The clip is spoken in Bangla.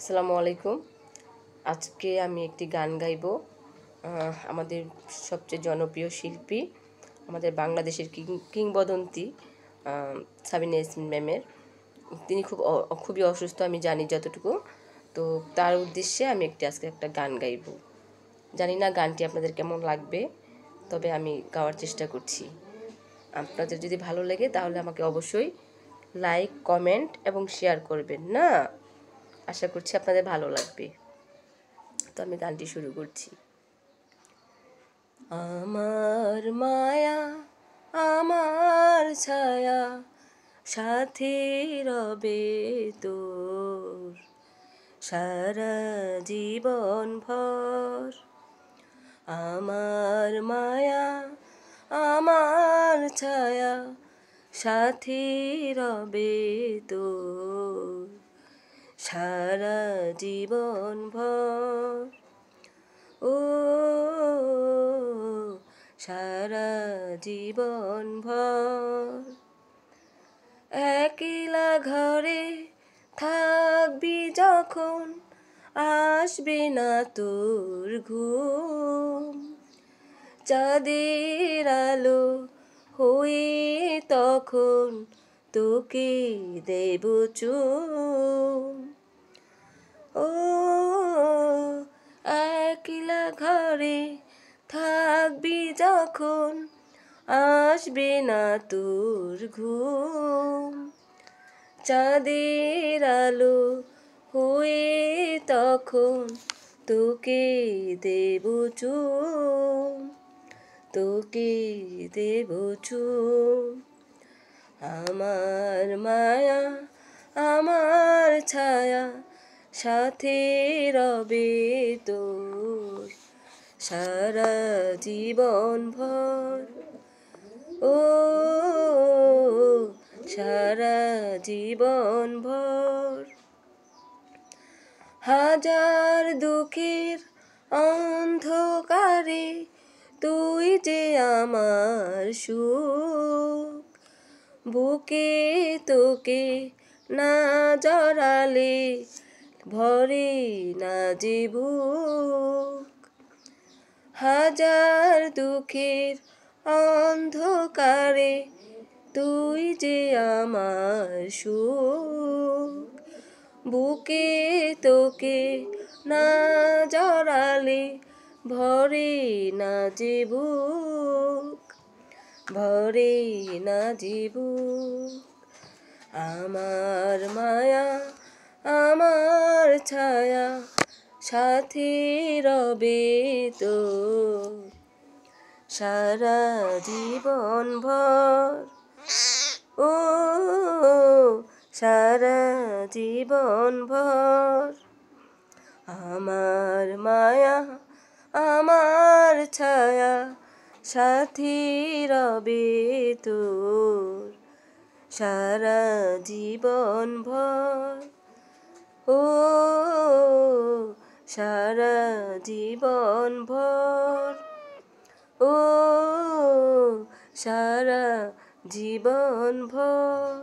আসসালামু আলাইকুম। আজকে আমি একটি গান গাইব। আমাদের সবচেয়ে জনপ্রিয় শিল্পী, আমাদের বাংলাদেশের কিংবদন্তি সাবিনা ইয়াসমিন ম্যামের। তিনি খুবই অসুস্থ, আমি জানি যতটুকু। তো তার উদ্দেশ্যে আমি আজকে একটা গান গাইব। জানি না গানটি আপনাদের কেমন লাগবে, তবে আমি গাওয়ার চেষ্টা করছি। আপনাদের যদি ভালো লাগে তাহলে আমাকে অবশ্যই লাইক, কমেন্ট এবং শেয়ার করবেন না। আশা করছি আপনাদের ভালো লাগবে। তো আমি গানটি শুরু করছি। আমার মায়া, আমার ছায়া, সাথে রবে তোর সারা জীবন ভর। আমার মায়া, আমার ছায়া, সাথে রবে তোর সারা জীবন ভর। ও সারা জীবন ভর। একলা ঘরে থাকবি যখন, আসবে না তোর ঘুম। চাঁদের আলো হয়ে তখন তোকে দেব চুম। ও একলা ঘরে থাকবি যখন, আসবে না তোর ঘুম। চাঁদের আলো হয়ে তখন তোকে দেব চুম, তোকে দেব চুম। আমার মায়া, আমার ছায়া, সাথে রবে তোর সারা জীবন ভর। ও সারা জীবন ভর। হাজার দুঃখের অন্ধকারে তুই যে আমার সুখ। বুকে তোকে না জড়ালে ভরে না যে বুক। হাজার দুঃখের অন্ধকারে তুই যে আমার সুখ। বুকে তোকে না জড়ালে ভরে না যে বুক, ভরে না যে বুক। আমার মায়া, আমার ছায়া, সাথে রবে তোর সারা জীবন ভর। ও সারা জীবন ভর। আমার মায়া, আমার ছায়া, সাথে রবে তোর সারা জীবন ভর। ও সারা জীবন ভর। ও সারা জীবন ভর।